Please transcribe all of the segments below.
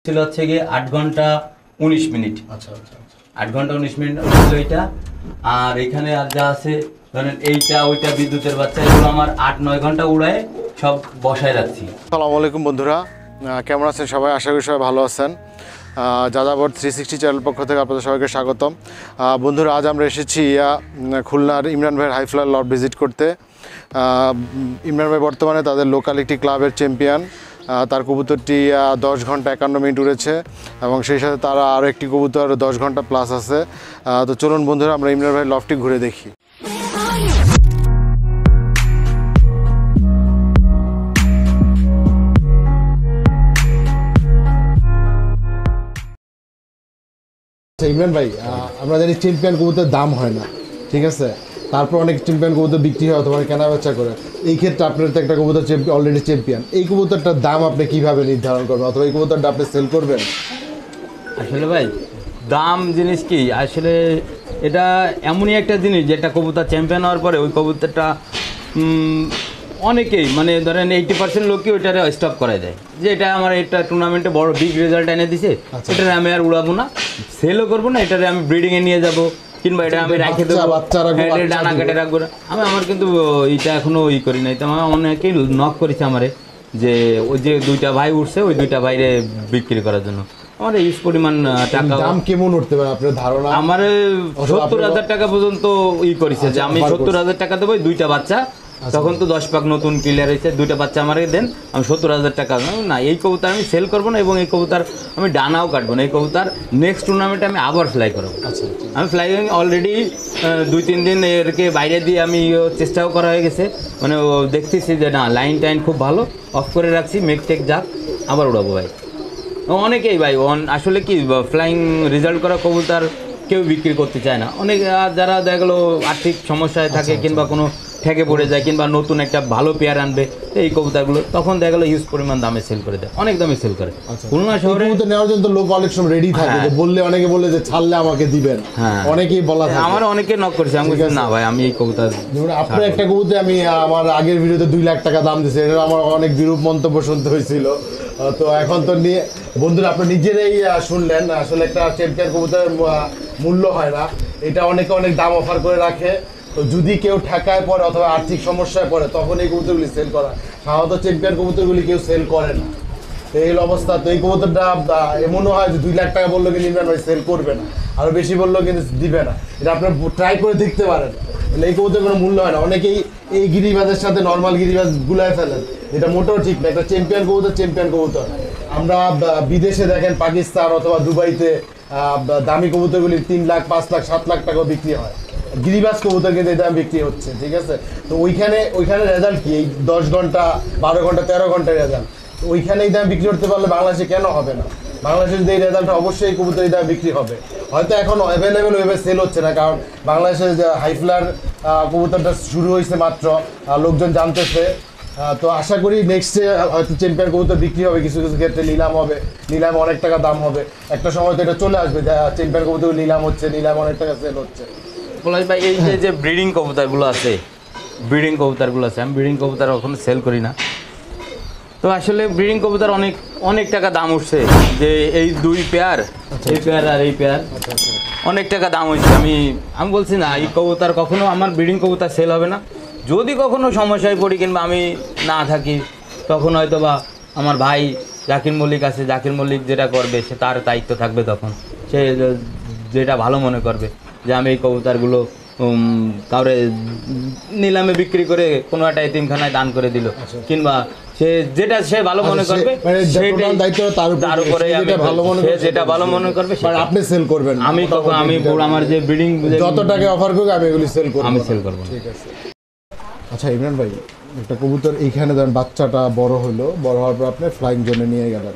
ছিল হচ্ছে গিয়ে 8 ঘন্টা 19 মিনিট। আচ্ছা আচ্ছা 8 ঘন্টা 19 মিনিট ছিল এটা। আর এখানে আর যা আছে ধরেন এইটা ওইটা বিদ্যুতের বাচ্চা, এগুলো আমার 8-9 ঘন্টা উড়ায় সব বসায় রাখছি। আসসালামু আলাইকুম বন্ধুরা, কেমন আছেন সবাই? আশা করি সবাই ভালো আছেন। যাযাবর 360 চ্যানেল পক্ষ থেকে আপনাদের সবাইকে স্বাগতম। বন্ধুরা, আজ আমরা এসেছি খুলনার ইমরান ভাইয়ের হাইফ্লার লট ভিজিট করতে। ইমরান ভাই বর্তমানে তাদের লোকালিটি ক্লাবের চ্যাম্পিয়ন। তার কবুতরটি 10 ঘন্টা 51 মিনিট উড়েছে এবং সেই সাথে তারা আরও একটি কবুতর 10 ঘন্টা প্লাস আছে। তো চলুন বন্ধুরা, আমরা ইমরান ভাইয়ের লফটি ঘুরে দেখি। ইমরান ভাই, আমরা জানি চ্যাম্পিয়ন কবুতরের দাম হয় না, ঠিক আছে? তারপর অনেক চ্যাম্পিয়ন কবুতর বিক্রি হয় অথবা কেনা বেচা করে। এই ক্ষেত্রে আপনার তো একটা কবুতর অলরেডি চ্যাম্পিয়ন, এই কবুতরটার দাম আপনি কিভাবে নির্ধারণ করবেন অথবা এই কবুতরটা আপনি সেল করবেন? আসলে ভাই দাম জিনিস কি, আসলে এটা এমনই একটা জিনিস যেটা কবুতর চ্যাম্পিয়ন হওয়ার পরে ওই কবুতরটা অনেকেই মানে ধরেন 80% লোকই ওইটারে স্টপ করাই দেয়, যে এটা আমার এটা টুর্নামেন্টে বড় বিগ রেজাল্ট এনে দিছে, এটারে আমি আর উড়াবো না, সেলও করবো না, এটারে আমি ব্রিডিংয়ে নিয়ে যাবো কিংবা এটা আমি রেখে দেবো, ডানা কেটে রাখবো না। আমার কিন্তু এইটা এখনো করি নাই। তো আমার অনেকেই নক করেছে আমারে যে ওই যে 2টা ভাই উঠছে ওই 2টা ভাইরে বিক্রি করার জন্য। আমার ইউজ পরিমাণ টাকা দাম কেমন উঠতে পারে আপনার ধারণা? আমার 70,000 টাকা পর্যন্ত করেছে যে আমি 70,000 টাকা দেবো 2টা বাচ্চা। তখন তো 10 পাক নতুন ক্লিয়ার হয়েছে, 2টা বাচ্চা আমাকে দেন, আমি 70,000 টাকা না, এই কবুতর আমি সেল করবো না এবং এই কবুতর আমি ডানাও কাটবো না। এই কবুতর নেক্সট টুর্নামেন্টে আমি আবার ফ্লাই করবো। আমি ফ্লাইং অলরেডি 2-3 দিন এরকে বাইরে দিয়ে আমি চেষ্টাও করা হয়ে গেছে, মানে দেখতেছি যে না লাইন টাইন খুব ভালো, অফ করে রাখছি, মেক টেক যাক, আবার উড়াবো ভাই। অনেকেই ভাই আসলে কি ফ্লাইং রেজাল্ট করা কবুতর কেউ বিক্রি করতে চায় না। অনেক যারা দেখা গেলো আর্থিক সমস্যায় থাকে কিংবা কোনো ঠেকে পড়ে যায় কিংবা নতুন একটা ভালো পেয়ার আনবে এই কবুতরগুলো, তখন দেখা গেলো হিউজ পরিমাণ দামে সেল করে দেয়, অনেক দামে সেল করে। খুলনা শহরে নেওয়ার জন্য লোক অনেক সময় রেডি থাকে, বললে অনেকে বলে যে ছাড়লে আমাকে দিবেন, অনেকেই বলা থাকে। আমার অনেকে নক করেছে, আমি না ভাই আমি এই কবুতর, যেমন আপনার একটা কবুতর আমি আমার আগের ভিডিওতে 2 লাখ টাকা দাম দিয়েছে, এটা আমার অনেক বিরূপ মন্তব্য শুনতে হয়েছিল। তো এখন তো নিয়ে বন্ধুরা আপনি নিজেরাই শুনলেন, আসলে একটা চ্যাম্পিয়ন কবুতরের মূল্য হয় না, এটা অনেকে অনেক দাম অফার করে রাখে। তো যদি কেউ ঠেকায় পড়ে অথবা আর্থিক সমস্যায় পড়ে তখন এই কবুতরগুলি সেল করা, সাধারণত চ্যাম্পিয়ন কবুতরগুলি কেউ সেল করে না। তো এই অবস্থা, তো এই কবুতরটা এমনও হয় যে 2 লাখ টাকা বললো কিন্তু ইমরান ভাই সেল করবে না, আরও বেশি বললেও কিন্তু দিবে না। এটা আপনার ট্রাই করে দেখতে পারেন, এই কবুতর কোনো মূল্য হয় না। অনেকেই এই গিরিবাজের সাথে নর্মাল গিরিবাজ গুলায় ফেলেন, যেটা মোটেও ঠিক না। একটা চ্যাম্পিয়ন কবুতর আমরা বিদেশে দেখেন পাকিস্তান অথবা দুবাইতে দামি কবুতরগুলি 3 লাখ 5 লাখ 7 লাখ টাকাও বিক্রি হয়, গিরিবাজ কবুতর কিন্তু এই দাম বিক্রি হচ্ছে, ঠিক আছে? তো ওইখানে রেজাল্ট কি, এই 10 ঘন্টা 12 ঘন্টা 13 ঘন্টার রেজাল্ট, ওইখানে এই দাম বিক্রি করতে পারলে বাংলাদেশে কেন হবে না? বাংলাদেশে যদি এই রেজাল্ট অবশ্যই কবুতর এই দাম বিক্রি হবে। হয়তো এখন অ্যাভেলেবেল ওইভাবে সেল হচ্ছে না, কারণ বাংলাদেশের যে হাইফ্লার কবুতরটা শুরু হয়েছে মাত্র, লোকজন জানতেছে। তো আশা করি নেক্সটে হয়তো চ্যাম্পিয়ন কবুতর বিক্রি হবে, কিছু কিছু ক্ষেত্রে নিলাম হবে, নিলামে অনেক টাকা দাম হবে। একটা সময় তো এটা চলে আসবে চ্যাম্পিয়ন কবুতর নিলাম হচ্ছে, নিলামে অনেক টাকা সেল হচ্ছে। পলাশ ভাই এই যে ব্রিডিং কবুতরগুলো আছে, আমি ব্রিডিং কবুতর কখনো সেল করি না। তো আসলে ব্রিডিং কবুতর অনেক টাকা দাম উঠছে, যে এই 2 পেয়ার, এই পেয়ার আর এই পেয়ার, অনেক টাকা দাম হয়েছে। আমি বলছি না এই কবুতর কখনো আমার ব্রিডিং কবুতর সেল হবে না। যদি কখনো সমস্যায় পড়ি কিংবা আমি না থাকি, তখন হয়তো বা আমার ভাই জাকির মল্লিক আছে, জাকির মল্লিক যেটা করবে সে তার দায়িত্ব থাকবে, তখন সে যেটা ভালো মনে করবে যে আমি এই কবুতরগুলো কাউরে নিলামে বিক্রি করে কোনো একটা এতিমখানায় দান করে দিল, কিংবা সে ভালো মনে করবে, যেটা ভালো মনে করবে আপনি সেল করবেন। আমার যে ব্রিডিং যত টাকা অফার করবে আমি এগুলি সেল করব, আমি সেল করব। ঠিক আছে। আচ্ছা ইমরান ভাই, একটা কবুতর এইখানে ধরেন বাচ্চাটা বড় হলো, বড় হওয়ার পর আপনি ফ্লাইং জোনে নিয়ে গেলেন,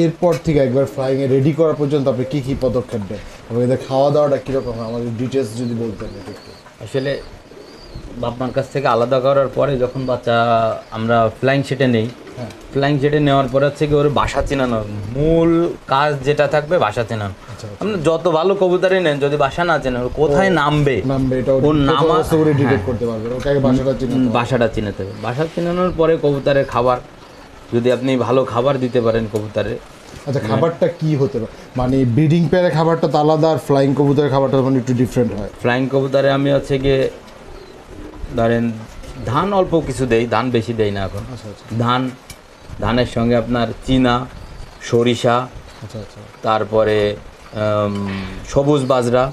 এরপর থেকে একবার ফ্লাইংয়ে রেডি করা পর্যন্ত আপনি কী কী পদক্ষেপ দেন এবং এদের খাওয়া দাওয়াটা কীরকম হয় আমাদের ডিটেলস যদি বলতেন একটু। আসলে বাপমার কাছ থেকে আলাদা করার পরে যখন বাচ্চা আমরা ফ্লাইং সেটে নেই, ফ্লাইং সেটে নেওয়ার পরে হচ্ছে কি ওর বাসা চেনানো, মূল কাজ যেটা থাকবে বাসা চেনানো। আপনি যত ভালো কবুতরই নেন, যদি বাসা না চেনেন, কোথায় নামবে ওর বাসাটা চিনাতে হবে। বাসা চেনানোর পরে কবুতরের খাবার, যদি আপনি ভালো খাবার দিতে পারেন কবুতরে, আচ্ছা, খাবারটা কি হতে পারে? মানে ব্রিডিং পেয়ারের খাবারটা তো আলাদা, আর ফ্লাইং কবুতরের খাবারটা মানে একটু ডিফারেন্ট হয়। ফ্লাইং কবুতরে আমি হচ্ছে গিয়ে ধরেন ধান অল্প কিছু দেই, ধান বেশি দেই না এখন। আচ্ছা আচ্ছা ধানের সঙ্গে আপনার চীনা, সরিষা, আচ্ছা আচ্ছা তারপরে সবুজ বাজরা,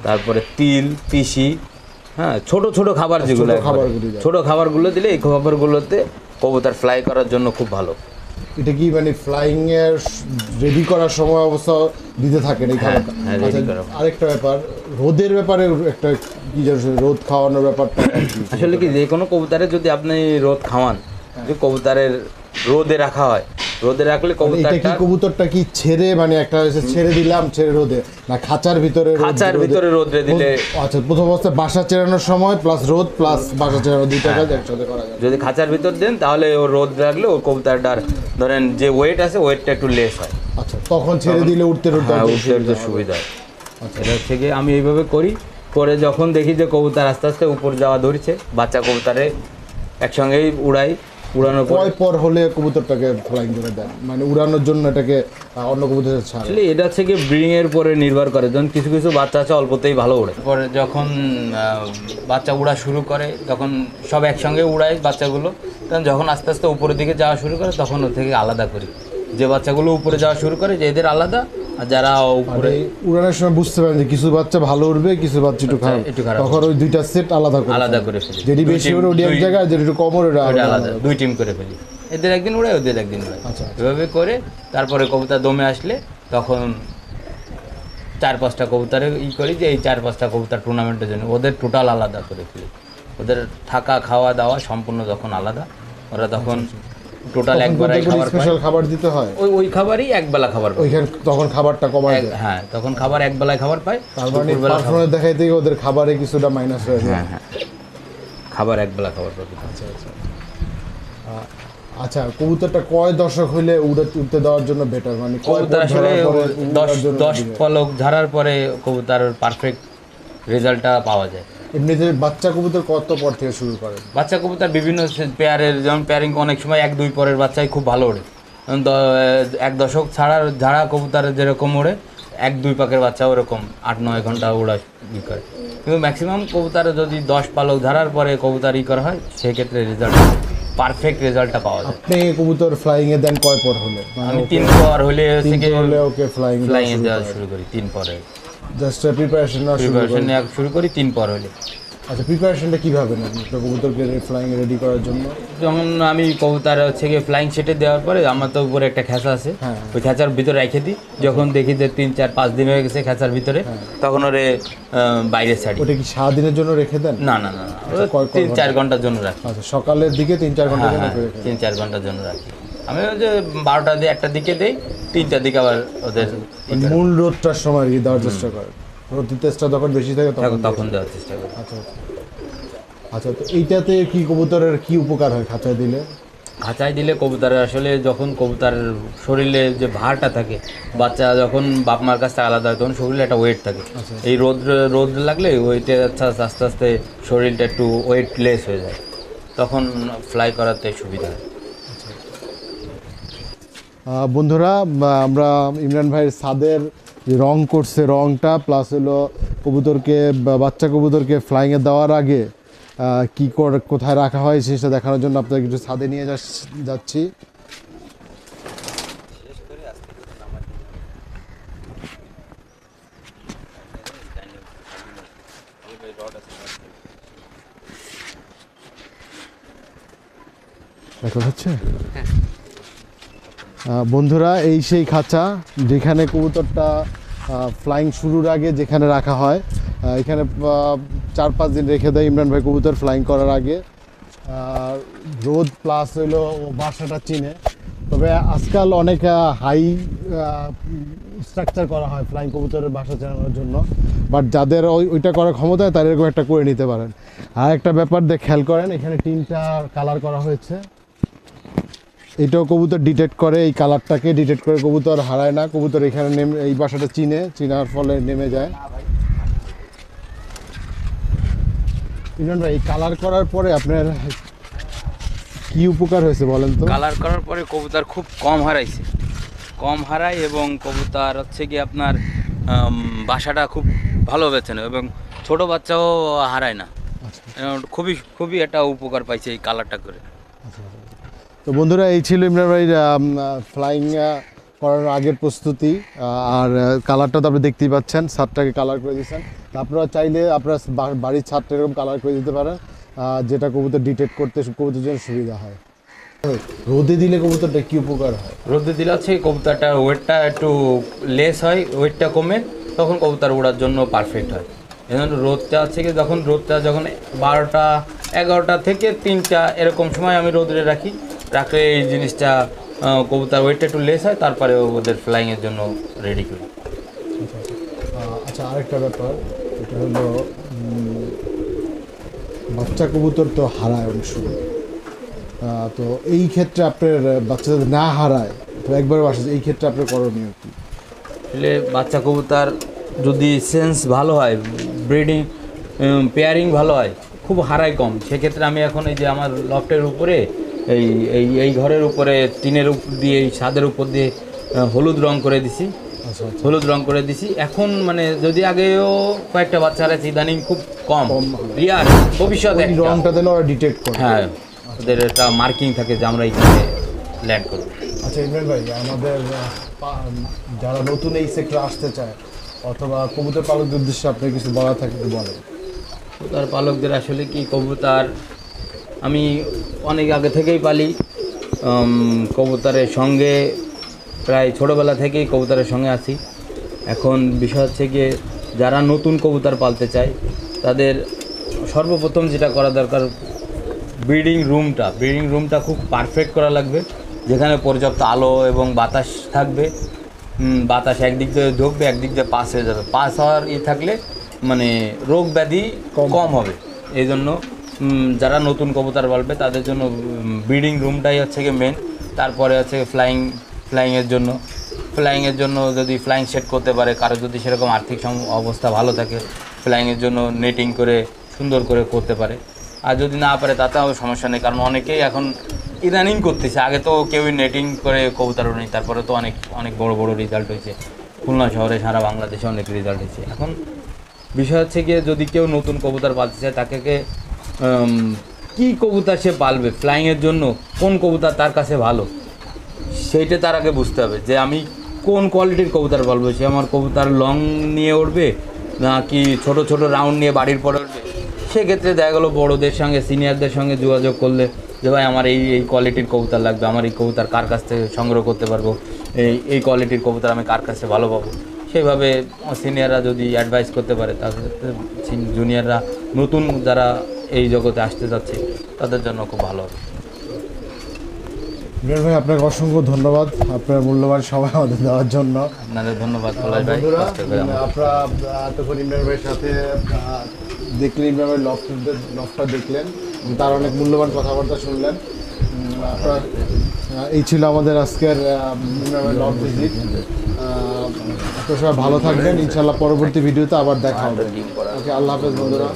তারপরে তিল, তিসি, হ্যাঁ, ছোট ছোট খাবার যেগুলো ছোট খাবারগুলি দেয়। ছোট খাবারগুলো দিলে এই খাবারগুলোতে কবুতর ফ্লাই করার জন্য খুব ভালো। এটা কি মানে ফ্লাইং এর রেডি করার সময় অবশ্য দিতে থাকেন এই খাবারটা? হ্যাঁ, ready আচ্ছা, করার। আরেকটা ব্যাপার, রোদের ব্যাপারে একটা কি জানেন, রোদ খাওয়ানোর ব্যাপারটা কি? আসলে কি, যে কোনো কবুতরে যদি আপনি রোদ খাওয়ান, যে কবুতরের রোদে রাখা হয়, রোদে রাখলে এটা কি কবুতরটা কবুতরটা কি ছেড়ে, মানে একটা হচ্ছে ছেড়ে দিলাম, ছেড়ে রোদে, না খাঁচার ভিতরে খাঁচার ভিতরে রোদে দিলে, আচ্ছা, প্রথম অবস্থায় বাসা চেরানোর সময় প্লাস রোদ প্লাস বাসা চেরানো, দুইটা কাজ একসাথে করা যায়। যদি খাঁচার ভিতর দেন তাহলে ও রোদ রাখলে ও কবুতরটার ধরেন যে ওয়েট আছে, ওয়েটটা একটু লেস হয়। আচ্ছা, তখন ছেড়ে দিলে উঠতে হ্যাঁ, উঠতে উঠতে উঠতে সুবিধা হয়। এটা হচ্ছে গিয়ে আমি এইভাবে করি। করে যখন দেখি যে কবুতর আস্তে আস্তে উপর যাওয়া ধরছে, বাচ্চা কবুতরে একসঙ্গেই উড়াই। উড়ানোর পর কয় পর হলে কবুতরটাকে ফ্লাইং করে দেন, মানে উড়ানোর জন্য এটাকে অন্য কবুতরের ছাড়ে? আসলে এটা হচ্ছে গিয়ে ব্রিডিং এর পরে নির্ভর করে। যখন কিছু কিছু বাচ্চা আছে অল্পতেই ভালো ওড়ে, পরে যখন বাচ্চা উড়া শুরু করে, তখন সব একসঙ্গে উড়াই বাচ্চাগুলো। তখন যখন আস্তে আস্তে উপরের দিকে যাওয়া শুরু করে, তখন ওর থেকে আলাদা করি। যে বাচ্চাগুলো উপরে যাওয়া শুরু করে, যে এদের আলাদা, আর যারা উপরে এই উড়ানোর সময় বুঝতে পারেন যে কিছু বাচ্চা ভালো উঠবে, কিছু বাচ্চা একটু খারাপ, একটু খারাপ। তখন ওই দুইটা সেট আলাদা আলাদা করে করে ফেলি। যেটি বেশি ওড়ে ওটি এক জায়গায়, যেটি একটু কম ওড়ে ওটা ওটা আলাদা। আলাদা, দুই টিম করে ফেলি। এদের একদিন উড়াই, ওদের একদিন উড়াই। আচ্ছা। এভাবে করে তারপরে কবুতর দমে আসলে তখন 4-5টা কবুতরে করি, যে এই 4-5টা কবুতর টুর্নামেন্টের জন্য ওদের টোটাল আলাদা করে ফেলি। ওদের থাকা খাওয়া দাওয়া সম্পূর্ণ তখন আলাদা। ওরা তখন টোটাল একবারে খাবার পায়। স্পেশাল খাবার দিতে হয় ওই খাবারই একবেলা খাবার পায়। ওইখানে, তখন খাবারটা কমায় দেয়। হ্যাঁ, তখন খাবার একবেলায় খাবার পায়। তার মানে দুপুরবেলা পারফরমেন্স দেখাই থেকে ওদের খাবারে কিছুটা মাইনাস হয়ে যায়। হ্যাঁ, খাবার একবেলা খাবার পাবে। আচ্ছা আচ্ছা আচ্ছা, কবুতরটা কয় দশক হইলে উঠতে দেওয়ার জন্য বেটার, মানে কয় কবুতর পর আসলে ধরার পরে উড়ার জন্য 10 দিবে? পলক ঝাড়ার পরে কবুতর পারফেক্ট রেজাল্টটা পাওয়া যায়। এমনিতে বাচ্চা কবুতর কত পর থেকে শুরু করেন? বাচ্চা কবুতর বিভিন্ন পেয়ারের, যেমন পেয়ারিং অনেক সময় 1-2 পরের বাচ্চাই খুব ভালো ওড়ে। 1 দশক ঝাড়া কবুতরের যেরকম ওড়ে, 1-2 পাকের বাচ্চা ওরকম 8-9 ঘন্টা ওড়া করে। কিন্তু ম্যাক্সিমাম কবুতর যদি 10 পালক ঝাড়ার পরে কবুতর করা হয়, সেক্ষেত্রে রেজাল্ট, পারফেক্ট রেজাল্টটা পাওয়া যায়। আপনি কবুতর ফ্লাইং এ দেন কয় পর হলে? আমি 3 পর হলে হলে ওকে ফ্লাইং এ দেওয়া শুরু করি। 3 পরে জাস্ট প্রিপারেশন না শুরু প্রিপারেশন করেন? নেওয়া শুরু করি 3 পর হলে। আচ্ছা, প্রিপারেশনটা কিভাবে নেন একটা কবুতরকে ফ্লাইং রেডি করার জন্য? যেমন আমি কবুতর হচ্ছে গিয়ে ফ্লাইং সেটে দেওয়ার পরে আমার তো উপরে একটা খেঁচা আছে, হ্যাঁ। ওই খেঁচার ভিতরে রেখে দিই। যখন দেখি যে 3-4-5 দিন হয়ে গেছে খেঁচার ভিতরে, তখন ওরে বাইরে ছাড়ি। ওটা কি সারাদিনের জন্য রেখে দেন? না না না না, ওরা কয় 3-4 ঘন্টার জন্য রাখি। আচ্ছা, সকালের দিকে 3-4 ঘন্টা হ্যাঁ, জন্য রেখে দেন। 3-4 ঘন্টার জন্য রাখি। আমি ওই যে 12টা দিয়ে 1টার দিকে দেই, 3টার দিকে আবার ওদের মূল রোদটার সময় আর কি দেওয়ার চেষ্টা করেন, রোদের তেজটা যখন বেশি থাকে তখন। তখন দেওয়ার চেষ্টা করি। আচ্ছা আচ্ছা আচ্ছা, তো এইটাতে কি কবুতরের কি উপকার হয় খাঁচায় দিলে? খাঁচায় দিলে কবুতরের আসলে যখন কবুতরের শরীরে যে ভারটা থাকে, বাচ্চা যখন বাপ মার কাছ থেকে আলাদা হয়, তখন শরীরে একটা ওয়েট থাকে। এই রোদ লাগলে ওয়েটে আস্তে আস্তে শরীরটা একটু ওয়েট লেস হয়ে যায়, তখন ফ্লাই করাতে সুবিধা হয়। বন্ধুরা, আমরা ইমরান ভাইয়ের ছাদের যে রং করছে, রংটা প্লাস হলো কবুতরকে, বাচ্চা কবুতরকে ফ্লাইংয়ে দেওয়ার আগে কি করে কোথায় রাখা হয় সেটা দেখানোর জন্য আপনাদের কিছু ছাদে নিয়ে যাচ্ছি। দেখা হচ্ছে বন্ধুরা, এই সেই খাঁচা যেখানে কবুতরটা ফ্লাইং শুরুর আগে যেখানে রাখা হয়। এখানে 4-5 দিন রেখে দেয় ইমরান ভাই কবুতর ফ্লাইং করার আগে। রোদ প্লাস হইলো বাসাটা চিনে। তবে আজকাল অনেক হাই স্ট্রাকচার করা হয় ফ্লাইং কবুতরের বাসা চালানোর জন্য, বাট যাদের ওইটা করার ক্ষমতা হয় তারা এরকম একটা করে নিতে পারেন। আর একটা ব্যাপার খেয়াল করেন, এখানে 3টা কালার করা হয়েছে। এটাও কবুতর ডিটেক্ট করে, এই কালারটাকে ডিটেক্ট করে কবুতর হারায় না। কবুতর এখানে নেমে এই বাসাটা চিনার ফলে নেমে যায়। ইমরান ভাই, এই কালার করার পরে আপনার কি উপকার হয়েছে বলেন তো? কালার করার পরে কবুতর খুব কম হারাইছে, কম হারায় এবং কবুতর হচ্ছে কি আপনার বাসাটা খুব ভালো বেছে নেয় এবং ছোট বাচ্চাও হারায় না। খুবই খুবই একটা উপকার পাইছে এই কালারটা করে। তো বন্ধুরা, এই ছিল ইমরান ভাই ফ্লাইং করার আগের প্রস্তুতি। আর কালারটা তো আপনি দেখতেই পাচ্ছেন, ছাদটাকে কালার করে দিয়েছেন। আপনারা চাইলে আপনার বাড়ির ছাদটা এরকম কালার করে দিতে পারেন, যেটা কবুতর ডিটেক্ট করতে কবুতরের জন্য সুবিধা হয়। রোদে দিলে কবুতরটা কি উপকার হয়? রোদে দিলে হচ্ছে কবুতরটার ওয়েটটা একটু লেস হয়, ওয়েটটা কমে, তখন কবুতর ওড়ার জন্য পারফেক্ট হয়। এখন রোদটা হচ্ছে কি যখন 12টা 11টা থেকে 3টা এরকম সময় আমি রোদে রাখলে এই জিনিসটা কবুতর ওয়েটটা একটু লেস হয়, তারপরে ওদের ফ্লাইংয়ের জন্য রেডি করি। আচ্ছা, আরেকটা ব্যাপার, এটা হলো বাচ্চা কবুতর তো হারায় অনেক সময়। তো এই ক্ষেত্রে আপনার বাচ্চা যদি না হারায় তো একবার বাসা, এই ক্ষেত্রে আপনার করণীয় কি? আসলে বাচ্চা কবুতর যদি সেন্স ভালো হয়, ব্রিডিং পেয়ারিং ভালো হয়, খুব হারায় কম, সেক্ষেত্রে আমি এখন এই যে আমার লফটের উপরে এই ঘরের উপরে টিনের উপর দিয়ে, এই ছাদের উপর দিয়ে হলুদ রং করে দিছি। হলুদ রং করে দিছি এখন, মানে যদি আগেও কয়েকটা বাচ্চা হারাইছে, ইদানিং খুব কম রিয়ার। ভবিষ্যতে রংটা দিলে ওরা ডিটেক্ট করে। হ্যাঁ, ওদের একটা মার্কিং থাকে যে আমরা এইখানে ল্যান্ড করব। আচ্ছা ইমরান ভাই, আমাদের যারা নতুন এই সেক্টরে আসতে চায় অথবা কবুতর পালকদের উদ্দেশ্যে আপনার কিছু বলা থাকে তো বলেন। কবুতর পালকদের আসলে কি, কবুতর আমি অনেক আগে থেকেই পালি, কবুতরের সঙ্গে প্রায় ছোটোবেলা থেকেই কবুতরের সঙ্গে আছি। এখন বিষয় হচ্ছে গিয়ে যারা নতুন কবুতর পালতে চায় তাদের সর্বপ্রথম যেটা করা দরকার, ব্রিডিং রুমটা খুব পারফেক্ট করা লাগবে, যেখানে পর্যাপ্ত আলো এবং বাতাস থাকবে। বাতাস একদিক দিয়ে ঢুকবে, একদিক দিয়ে পাস হয়ে যাবে। পাস হওয়ার থাকলে মানে রোগ ব্যাধি কম হবে। এই জন্য যারা নতুন কবুতর পালবে তাদের জন্য ব্রিডিং রুমটাই হচ্ছে গিয়ে মেন। তারপরে হচ্ছে ফ্লাইংয়ের জন্য যদি ফ্লাইং সেট করতে পারে, কারো যদি সেরকম আর্থিক অবস্থা ভালো থাকে, ফ্লাইংয়ের জন্য নেটিং করে সুন্দর করে করতে পারে। আর যদি না পারে তাতেও সমস্যা নেই, কারণ অনেকেই এখন ইদানিং করতেছে। আগে তো কেউই নেটিং করে কবুতরও নেই, তারপরে তো অনেক বড় বড় রেজাল্ট হয়েছে। খুলনা শহরে, সারা বাংলাদেশে অনেক রেজাল্ট হয়েছে। এখন বিষয় হচ্ছে গিয়ে যদি কেউ নতুন কবুতর পালতে চায়, তাকে কী কবুতর সে পালবে, ফ্লাইংয়ের জন্য কোন কবুতর তার কাছে ভালো, সেইটা তার আগে বুঝতে হবে যে আমি কোন কোয়ালিটির কবুতর পালবো। সে আমার কবুতর লং নিয়ে উঠবে না কি ছোট ছোট রাউন্ড নিয়ে বাড়ির পরে উঠবে। সেক্ষেত্রে দেখা গেলো বড়োদের সঙ্গে, সিনিয়রদের সঙ্গে যোগাযোগ করলে যে ভাই আমার এই কোয়ালিটির কবুতর লাগবে, আমার এই কবুতর কার কাছ থেকে সংগ্রহ করতে পারবো, এই কোয়ালিটির কবুতর আমি কার কাছে ভালো পাবো, সেইভাবে সিনিয়ররা যদি অ্যাডভাইস করতে পারে, তাহলে জুনিয়ররা নতুন যারা এই জগতে আসতে যাচ্ছে তাদের জন্য খুব ভালো হবে। ইমরান ভাই, আপনাকে অসংখ্য ধন্যবাদ আপনার মূল্যবান সময় আমাদের দেওয়ার জন্য। আপনাদের ধন্যবাদ পলাশ ভাই। আপনারা এতক্ষণ ইমরান ভাইয়ের সাথে দেখলেন, ইমরান ভাই লফটটা দেখলেন, তার অনেক মূল্যবান কথাবার্তা শুনলেন। আপনারা এই ছিল আমাদের আজকের ইমরান ভাই লফট ভিজিট। আপনারা সবাই ভালো থাকবেন, ইনশাল্লাহ পরবর্তী ভিডিওতে আবার দেখা হবে। ওকে, আল্লাহ হাফেজ বন্ধুরা।